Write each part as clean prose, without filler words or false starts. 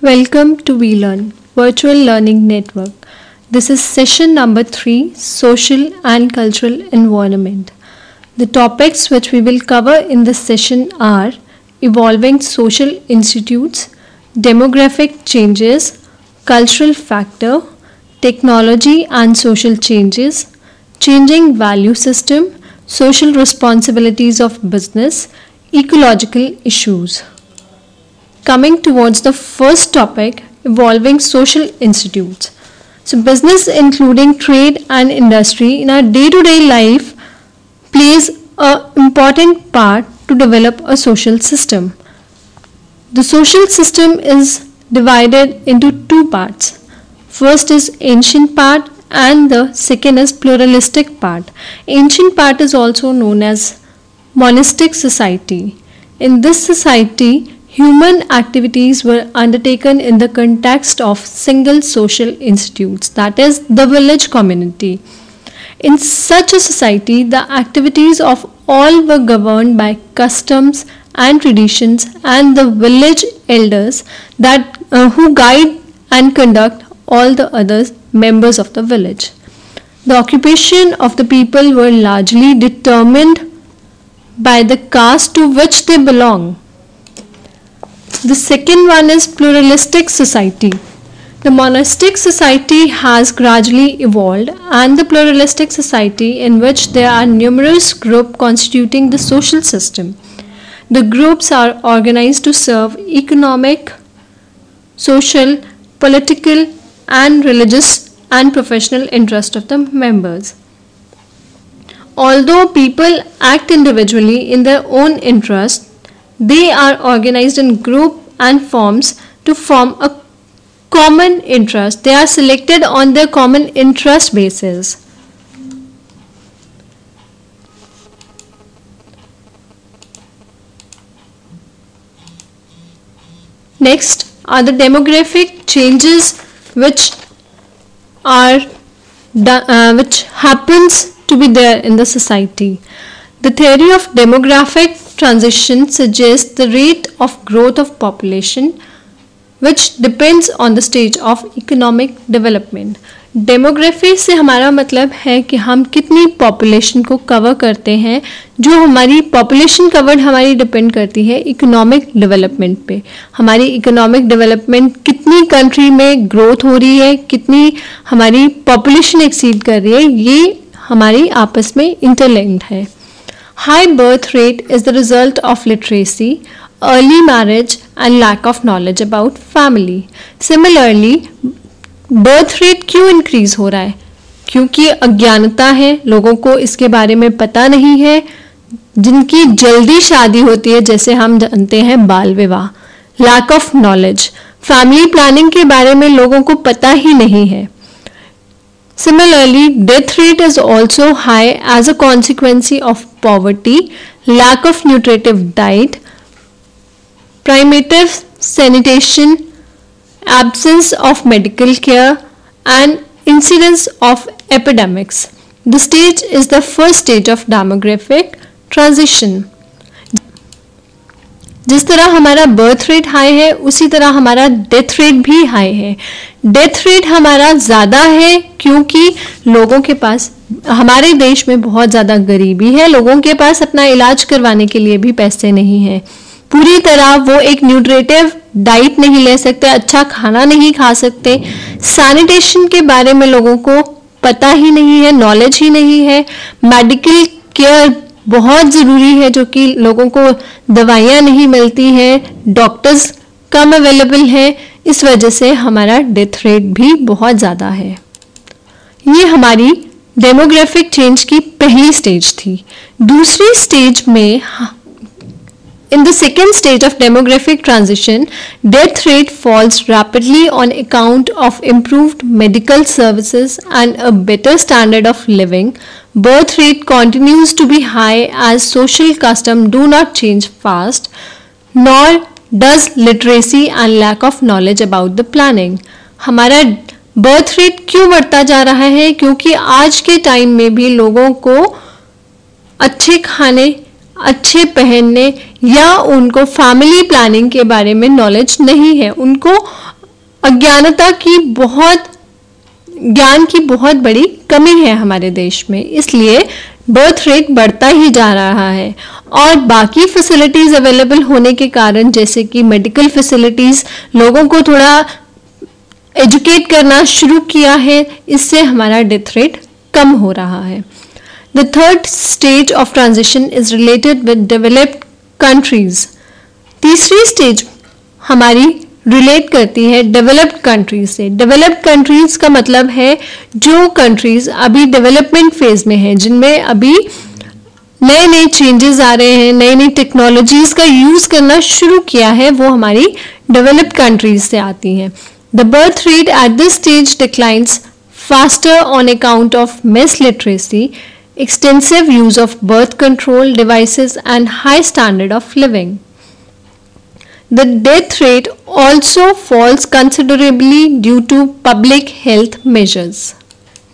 Welcome to WeLearn, Virtual Learning Network. This is session number 3, Social and Cultural Environment. The topics which we will cover in this session are evolving social institutes, demographic changes, cultural factor, technology and social changes, changing value system, social responsibilities of business, ecological issues. Coming towards the first topic, evolving social institutes. So business including trade and industry in our day-to-day life plays an important part to develop a social system. The social system is divided into two parts. First is ancient part and the second is pluralistic part. Ancient part is also known as monastic society. In this society, human activities were undertaken in the context of single social institutes, that is, the village community. In such a society, the activities of all were governed by customs and traditions and the village elders who guide and conduct all the other members of the village. The occupation of the people were largely determined by the caste to which they belong. The second one is pluralistic society. The monastic society has gradually evolved, and the pluralistic society in which there are numerous groups constituting the social system. The groups are organized to serve economic, social, political and religious and professional interests of the members. Although people act individually in their own interest, they are organized in group and forms to form a common interest. They are selected on their common interest basis. Next are the demographic changes which happens to be there in the society. The theory of demographic transition suggests the rate of growth of population which depends on the stage of economic development. Demography से हमारा मतलब है कि हम कितनी population को cover करते हैं. जो हमारी पॉपुलेशन कवर्ड हमारी डिपेंड करती है इकोनॉमिक डेवलपमेंट पे. हमारी इकोनॉमिक डेवलपमेंट कितनी कंट्री में ग्रोथ हो रही है, कितनी हमारी पॉपुलेशन एक्सीड कर रही है, ये हमारी आपस में इंटरलिंक्ड है. High birth rate is the result of literacy, early marriage and lack of knowledge about family. Similarly, birth rate क्यों increase हो रहा है? क्योंकि अज्ञानता है, लोगों को इसके बारे में पता नहीं है. जिनकी जल्दी शादी होती है, जैसे हम जानते हैं बाल विवाह. Lack of knowledge, family planning के बारे में लोगों को पता ही नहीं है. Similarly, death rate is also high as a consequence of poverty, lack of nutritive diet, primitive sanitation, absence of medical care, and incidence of epidemics. The stage is the first stage of demographic transition. जिस तरह हमारा birth rate high है उसी तरह हमारा death rate भी high है. Death rate हमारा ज़्यादा है क्योंकि लोगों के पास, हमारे देश में बहुत ज़्यादा गरीबी है, लोगों के पास अपना इलाज करवाने के लिए भी पैसे नहीं हैं. पूरी तरह वो एक न्यूट्रिटिव डाइट नहीं ले सकते, अच्छा खाना नहीं खा सकते. सैनिटेशन के बारे में लोगों को पता ही नहीं है, नॉलेज ही नहीं है. मेडिकल केयर बहुत ज़रूरी है, जो कि लोगों को दवाइयाँ नहीं मिलती हैं, डॉक्टर्स कम अवेलेबल हैं. इस वजह से हमारा डेथ रेट भी बहुत ज़्यादा है. ये हमारी डेमोग्राफिक चेंज की पहली स्टेज थी. दूसरी स्टेज में, in the second stage of demographic transition, death rate falls rapidly on account of improved medical services and a better standard of living. Birth rate continues to be high as social customs do not change fast, nor does literacy and lack of knowledge about the planning. हमारा birth rate क्यों बढ़ता जा रहा है? क्योंकि आज के time में भी लोगों को अच्छे खाने, अच्छे पहनने या उनको फैमिली प्लानिंग के बारे में नॉलेज नहीं है। उनको ज्ञान की बहुत बड़ी कमी है हमारे देश में, इसलिए बर्थ रेट बढ़ता ही जा रहा है। और बाकी फैसिलिटीज़ अवेलेबल होने के कारण, जैसे कि मेडिकल फैसिलिटीज़, लोगों को थोड़ा एजुकेट करना शुरू किया है, इससे हमारा डेथ रेट कम हो रहा है। The third stage of transition is related with developed countries. तीसरी स्टेज हमारी रिलेट करती है डेवलप्ड कंट्रीज से। डेवलप्ड कंट्रीज का मतलब है जो कंट्रीज अभी डेवलपमेंट फेज में है, जिनमें अभी नए नए चेंजेस आ रहे हैं, नई नई टेक्नोलॉजीज का यूज करना शुरू किया है, वो हमारी डेवलप्ड कंट्रीज से आती हैं। The birth rate at this stage declines faster on account of miss literacy, extensive use of birth control devices and high standard of living. The death rate also falls considerably due to public health measures.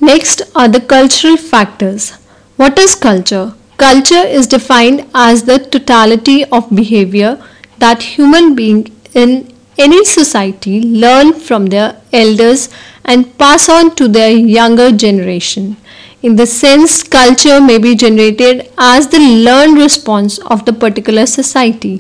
Next are the cultural factors. What is culture? Culture is defined as the totality of behavior that human beings in any society learn from their elders and pass on to their younger generation. In the sense, culture may be generated as the learned response of the particular society.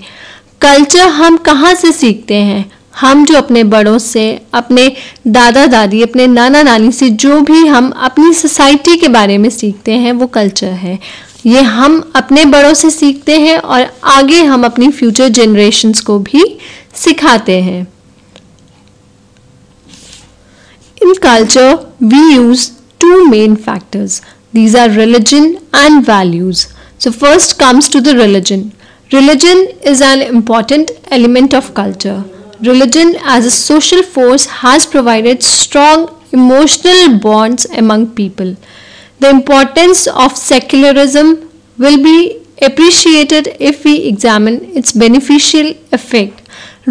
Culture हम कहाँ से सीखते हैं? हम जो अपने बड़ों से, अपने दादा दादी, अपने नाना नानी से जो भी हम अपनी सोसाइटी के बारे में सीखते हैं, वो कल्चर है। ये हम अपने बड़ों से सीखते हैं और आगे हम अपनी फ्यूचर जनरेशन्स को भी सिखाते हैं। In culture, we use two main factors. These are religion and values. So first comes to the religion. Religion is an important element of culture. Religion as a social force has provided strong emotional bonds among people. The importance of secularism will be appreciated if we examine its beneficial effect.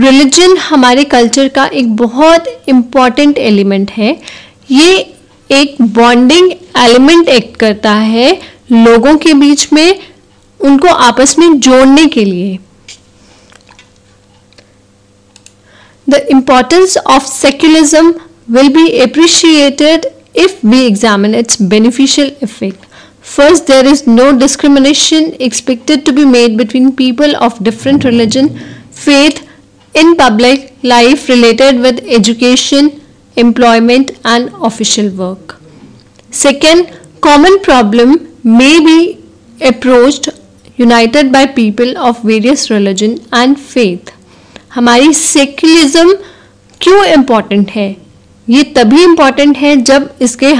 Religion हमारे culture का एक बहुत important element है। ये एक bonding element act करता है लोगों के बीच में, उनको आपस में जोड़ने के लिए। The importance of secularism will be appreciated if we examine its beneficial effect. First, there is no discrimination expected to be made between people of different religion, faith in public life related with education, employment and official work. Second, common problem may be approached united by people of various religion and faith. हमारी secularism क्यों important है? ये तभी important है जब इसके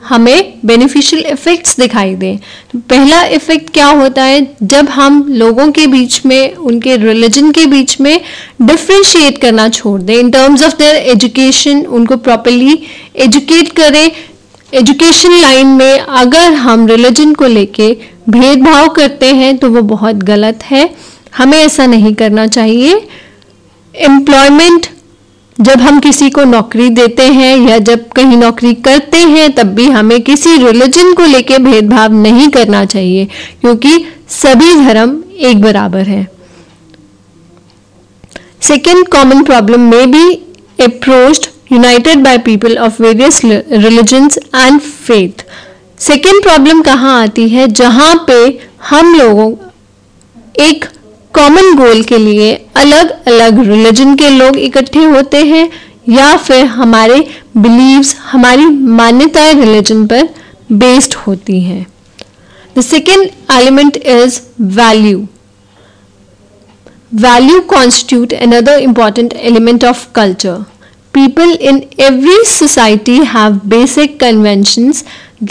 हमें beneficial effects दिखाई दें। तो पहला इफेक्ट क्या होता है? जब हम लोगों के बीच में, उनके रिलीजन के बीच में डिफ्रेंशिएट करना छोड़ दें in terms of their education, उनको प्रॉपर्ली एजुकेट करें। एजुकेशन लाइन में अगर हम रिलीजन को लेके भेदभाव करते हैं तो वो बहुत गलत है, हमें ऐसा नहीं करना चाहिए। एम्प्लॉयमेंट, जब हम किसी को नौकरी देते हैं या जब कहीं नौकरी करते हैं तब भी हमें किसी रिलीजन को लेके भेदभाव नहीं करना चाहिए, क्योंकि सभी धर्म एक बराबर है। Second common problem may be approached united by people of various religions and faith. Second problem कहाँ आती है? जहाँ पे हम लोगों एक कॉमन गोल के लिए अलग अलग रिलीजन के लोग इकट्ठे होते हैं या फिर हमारे बिलीव्स, हमारी मान्यताएं रिलीजन पर बेस्ड होती हैं। The second element is value. Value constitute another important element of culture. People in every society have basic conventions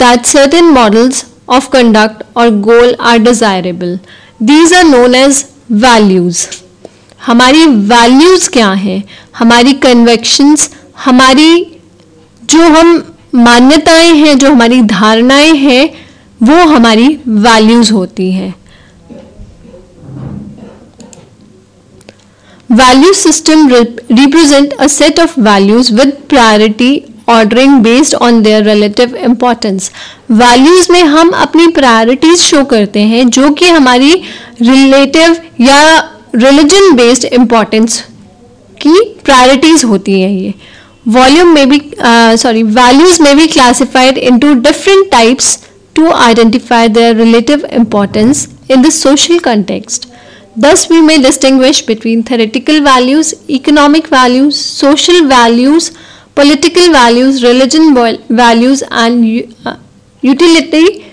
that certain models of conduct or goal are desirable. These are known as values. हमारी values क्या हैं? हमारी convictions, हमारी जो हम मान्यताएं हैं, जो हमारी धारणाएं हैं, वो हमारी values होती हैं। Value system represent a set of values with priority ordering based on their relative importance. Values में हम अपनी priorities show करते हैं जो कि हमारी relative या religion based importance की priorities होती हैं. ये values may be classified into different types to identify their relative importance in the social context. Thus, we may distinguish between theoretical values, economic values, social values, political values, religion values, and utility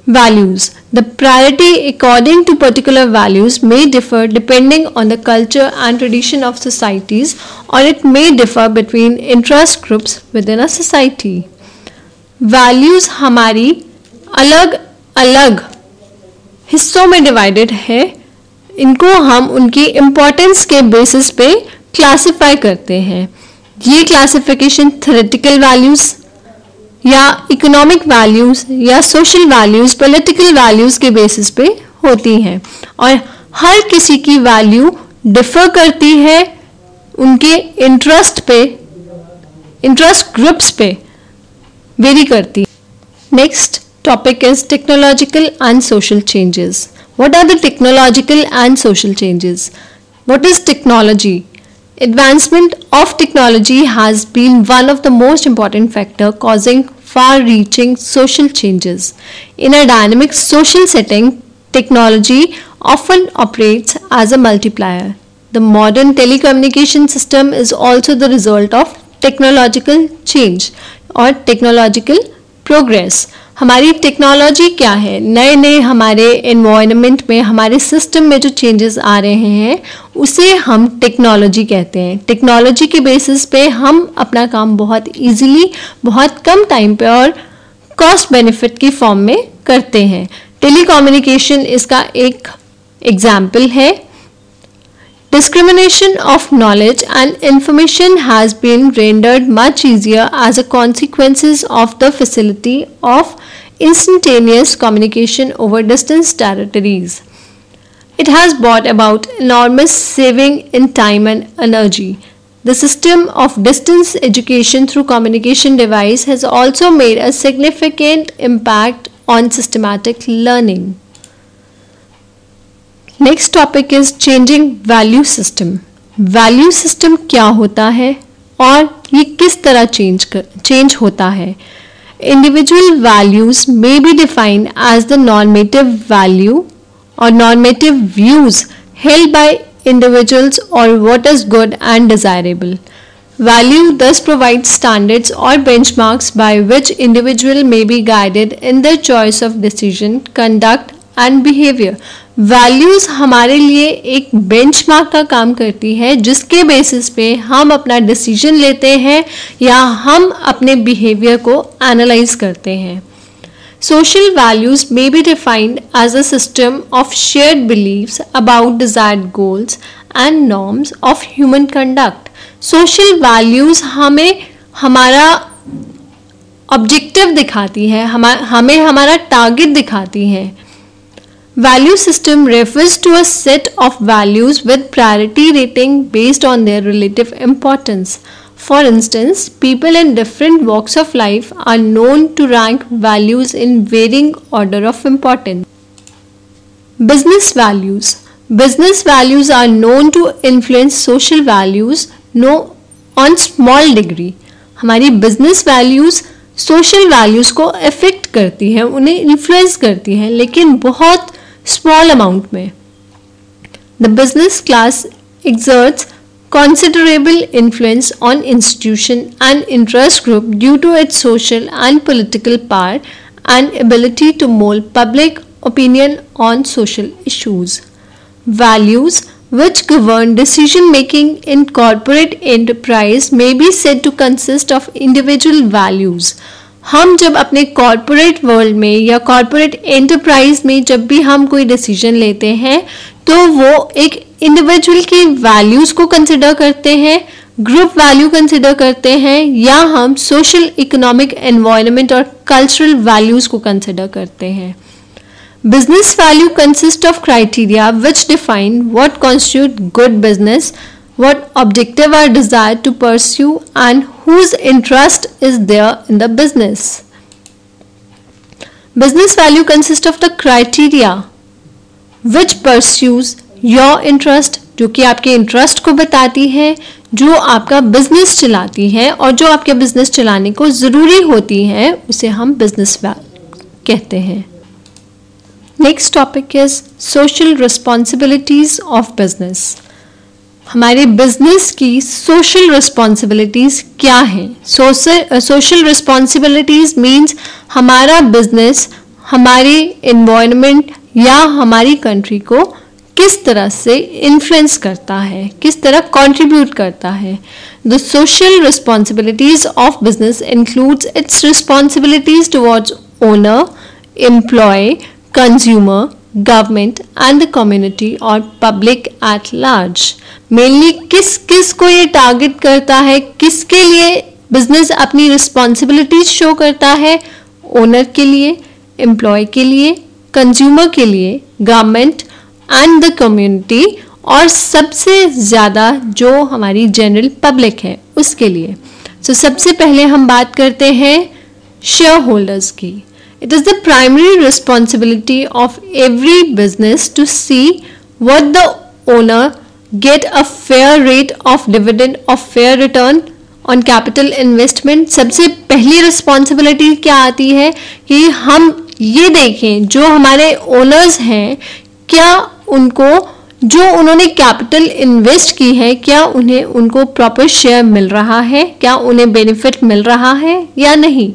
values. The priority according to particular values may differ depending on the culture and tradition of societies, or it may differ between interest groups within a society. Values हमारी अलग अलग हिस्सों में divided है. इनको हम उनकी importance के बेसिस पे क्लासिफाई करते हैं. ये क्लासिफिकेशन थ्योरेटिकल वैल्यूज या इकोनॉमिक वैल्यूज या सोशल वैल्यूज, पॉलिटिकल वैल्यूज के बेसिस पे होती हैं और हर किसी की वैल्यू डिफर करती है उनके इंटरेस्ट पे, इंटरेस्ट ग्रुप्स पे वेरी करती है. Next topic is technological and social changes. What are the technological and social changes? What is technology? Advancement of technology has been one of the most important factors causing far-reaching social changes. In a dynamic social setting, technology often operates as a multiplier. The modern telecommunication system is also the result of technological change or technological progress. हमारी technology क्या है? नए नए हमारे environment में, हमारे system में जो चेंजेस आ रहे हैं उसे हम टेक्नोलॉजी कहते हैं. टेक्नोलॉजी के बेसिस पे हम अपना काम बहुत इजीली, बहुत कम टाइम पे और कॉस्ट बेनिफिट की फॉर्म में करते हैं. टेलीकम्युनिकेशन इसका एक एग्जाम्पल है. Dissemination of knowledge and information has been rendered much easier as a consequence of the facility of instantaneous communication over distant territories. It has brought about enormous saving in time and energy. The system of distance education through communication device has also made a significant impact on systematic learning. Next topic is changing value system. Value system क्या होता है और ये किस तरह change होता है? Individual values may be defined as the normative value or normative views held by individuals or what is good and desirable. Value thus provides standards or benchmarks by which individual may be guided in their choice of decision, conduct and behavior. Values हमारे लिए एक benchmark का काम करती है जिसके basis पे हम अपना डिसीजन लेते हैं या हम अपने बिहेवियर को एनालाइज करते हैं. Social values may be defined as a system of shared beliefs about desired goals and norms of human conduct. Social values हमें हमारा ऑब्जेक्टिव दिखाती है, हमें हमारा टारगेट दिखाती है. Value system refers to a set of values with priority rating based on their relative importance. For instance, people in different walks of life are known to rank values in varying order of importance. Business values. Business values are known to influence social values on small degree. हमारी business values social values को affect करती हैं, उन्हें influence करती हैं, लेकिन बहुत small amount में. The business class exerts considerable influence on institution and interest group due to its social and political power and ability to mold public opinion on social issues. Values which govern decision making in corporate enterprise may be said to consist of individual values. हम जब अपने corporate world में या corporate enterprise में जब भी हम कोई डिसीजन लेते हैं तो वो एक इंडिविजुअल की वैल्यूज को कंसिडर करते हैं, ग्रुप वैल्यू कंसिडर करते हैं, या हम सोशल, इकोनॉमिक, एनवायरनमेंट और कल्चरल वैल्यूज को कंसिडर करते हैं. Business value consist of criteria which define what constitute good business, what objective are desired to pursue and whose interest is there in the business. Business value consists of the criteria which pursues your interest, जो कि आपके interest को बताती है, जो आपका business चलाती है और जो आपके बिजनेस चलाने को ज़रूरी होती है, उसे हम बिजनेस वैल्यू कहते हैं. Next topic is social responsibilities of business. हमारे बिजनेस की सोशल रिस्पॉन्सिबिलिटीज क्या हैं? सोशल रिस्पॉन्सिबिलिटीज मीन्स हमारा बिजनेस हमारे एनवायरनमेंट या हमारी कंट्री को किस तरह से इन्फ्लुएंस करता है, किस तरह कंट्रीब्यूट करता है. The social responsibilities of business includes its responsibilities towards owner, employ, consumer, government and the community और पब्लिक एट लार्ज. मेनली किस किस को ये टारगेट करता है, किसके लिए बिजनेस अपनी रिस्पॉन्सिबिलिटीज शो करता है? ओनर के लिए, एम्प्लॉय के लिए, कंज्यूमर के लिए, गवर्नमेंट एंड द कम्युनिटी और सबसे ज़्यादा जो हमारी जनरल पब्लिक है उसके लिए. सबसे पहले हम बात करते हैं शेयर होल्डर्स की. It is the primary responsibility of every business to see what the owner get a fair rate of dividend or fair return on capital investment. सबसे पहली responsibility क्या आती है कि हम ये देखें जो हमारे owners हैं, क्या उनको जो उन्होंने कैपिटल इन्वेस्ट की है, क्या उन्हें उनको प्रॉपर शेयर मिल रहा है, क्या उन्हें बेनिफिट मिल रहा है या नहीं.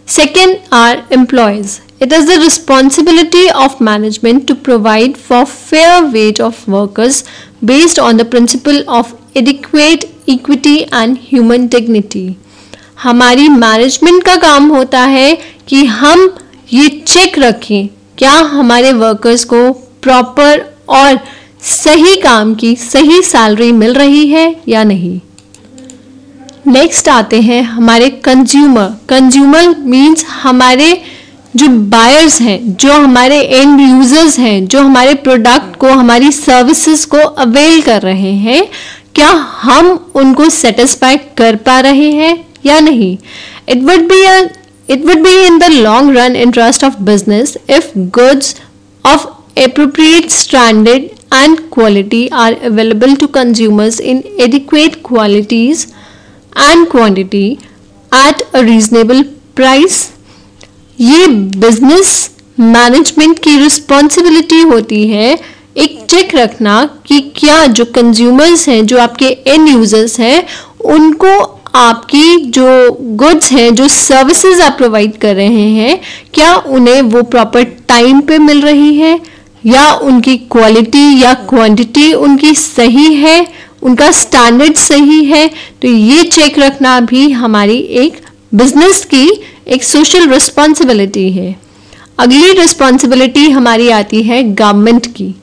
Second are employees. It is the responsibility of management to provide for fair wage of workers based on the principle of adequate equity and human dignity. हमारी मैनेजमेंट का काम होता है कि हम ये चेक रखें क्या हमारे वर्कर्स को प्रॉपर और सही काम की सही सैलरी मिल रही है या नहीं. नेक्स्ट आते हैं हमारे कंज्यूमर. कंज्यूमर मीन्स हमारे जो बायर्स हैं, जो हमारे एंड यूजर्स हैं, जो हमारे प्रोडक्ट को, हमारी सर्विसेज को अवेल कर रहे हैं, क्या हम उनको सेटिस्फाई कर पा रहे हैं या नहीं. It would be in the long run interest of business if goods of appropriate standard and quality are available to consumers in adequate qualities and quantity at a reasonable price. ये business management की responsibility होती है एक check रखना कि क्या जो consumers हैं, जो आपके एंड यूजर्स हैं, उनको आपकी जो गुड्स हैं, जो सर्विसेज आप प्रोवाइड कर रहे हैं, क्या उन्हें वो प्रॉपर टाइम पे मिल रही है या उनकी क्वालिटी या क्वांटिटी उनकी सही है, उनका स्टैंडर्ड सही है. तो ये चेक रखना भी हमारी एक बिजनेस की एक सोशल रिस्पॉन्सिबिलिटी है. अगली रिस्पॉन्सिबिलिटी हमारी आती है गवर्नमेंट की.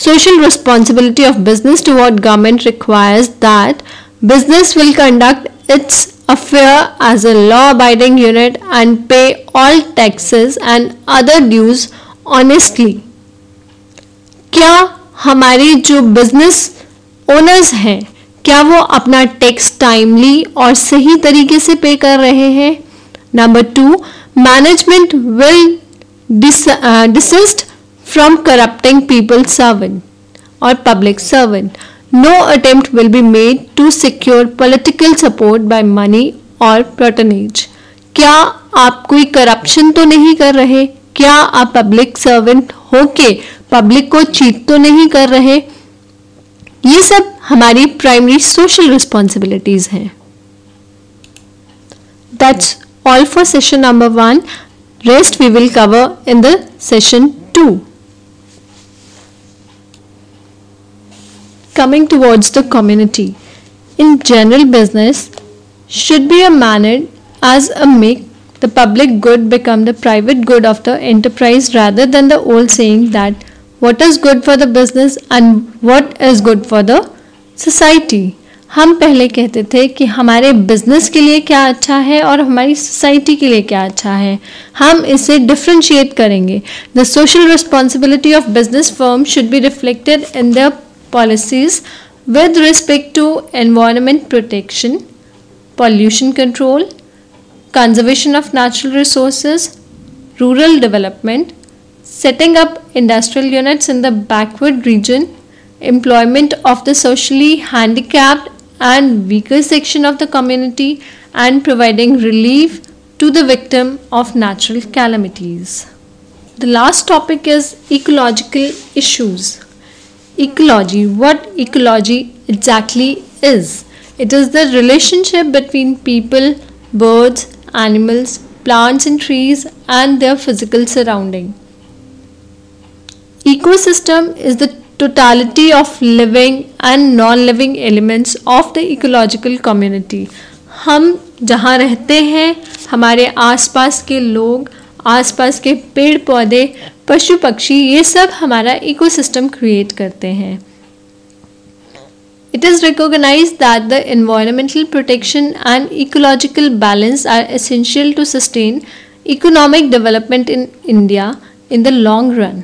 Social responsibility of business toward government requires that business will conduct its affair as a law abiding unit and pay all taxes and other dues honestly. क्या हमारे जो बिजनेस ओनर्स हैं, क्या वो अपना टैक्स टाइमली और सही तरीके से पे कर रहे हैं. Number 2, management will desist from corrupting people servant or public servant. No attempt will be made to secure political support by money or patronage. क्या आप कोई करप्शन तो नहीं कर रहे? क्या आप पब्लिक सर्वेंट होके पब्लिक को चीट तो नहीं कर रहे? ये सब हमारी प्राइमरी सोशल रिस्पॉन्सिबिलिटीज हैं. That's all for session number 1. Rest we will cover in the session 2. Coming towards the community. In general, business should be managed as a make the public good become the private good of the enterprise rather than the old saying that what is good for the business and what is good for the society. हम पहले कहते थे कि हमारे business के लिए क्या अच्छा है और हमारी सोसाइटी के लिए क्या अच्छा है. हम इसे डिफ्रेंशिएट करेंगे. The social responsibility of business firm should be reflected in their policies with respect to environment protection, pollution control, conservation of natural resources, rural development, setting up industrial units in the backward region, employment of the socially handicapped and weaker section of the community, and providing relief to the victim of natural calamities. The last topic is ecological issues. Ecology. What ecology exactly is? It is the relationship between people, birds, animals, plants and trees and their physical surrounding. Ecosystem is the totality of living and non-living elements of the ecological community. हम जहाँ रहते हैं, हमारे आसपास के लोग, आसपास के पेड़ पौधे, पशु पक्षी, ये सब हमारा इकोसिस्टम क्रिएट करते हैं. It is recognized that the environmental protection and ecological balance are essential to sustain economic development in India in the long run.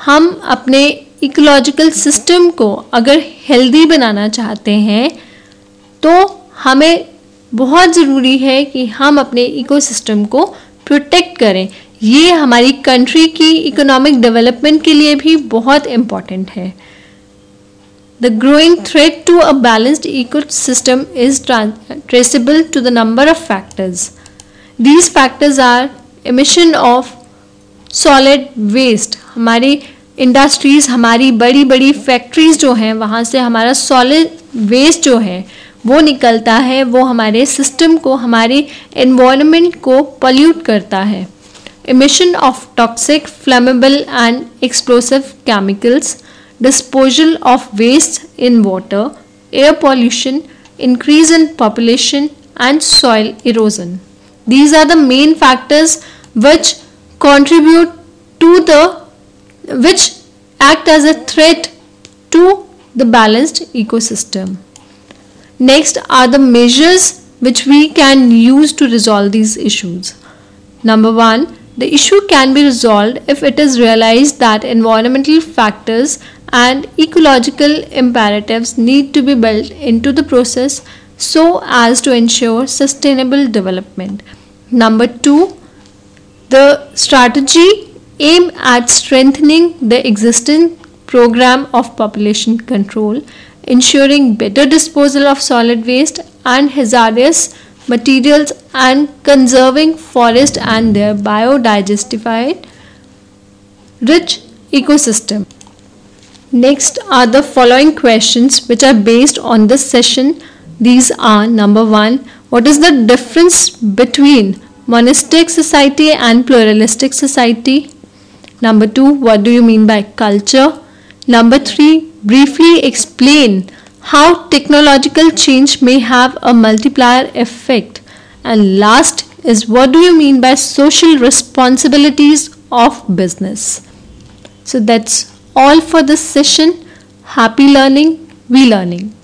हम अपने इकोलॉजिकल सिस्टम को अगर हेल्दी बनाना चाहते हैं तो हमें बहुत ज़रूरी है कि हम अपने इकोसिस्टम को प्रोटेक्ट करें. ये हमारी कंट्री की इकोनॉमिक डेवलपमेंट के लिए भी बहुत इम्पॉर्टेंट है. The growing threat to a balanced ecosystem is traceable to the number of factors. These factors are emission of solid waste. हमारी इंडस्ट्रीज़, हमारी बड़ी बड़ी फैक्ट्रीज़ जो हैं, वहाँ से हमारा सॉलिड वेस्ट जो है वो निकलता है, वो हमारे सिस्टम को, हमारे एनवायरनमेंट को पॉल्यूट करता है. Emission of toxic, flammable and explosive chemicals, disposal of waste in water, air pollution, increase in population and soil erosion. These are the main factors which contribute to which act as a threat to the balanced ecosystem. Next are the measures which we can use to resolve these issues. Number 1, the issue can be resolved if it is realized that environmental factors and ecological imperatives need to be built into the process so as to ensure sustainable development. Number 2, the strategy aim at strengthening the existing program of population control, ensuring better disposal of solid waste and hazardous materials and conserving forest and their biodiversified rich ecosystem. Next are the following questions which are based on this session. These are: number 1, what is the difference between monastic society and pluralistic society? Number 2, what do you mean by culture? Number 3, briefly explain how technological change may have a multiplier effect. And last is, what do you mean by social responsibilities of business? So that's all for this session. Happy learning, we learning.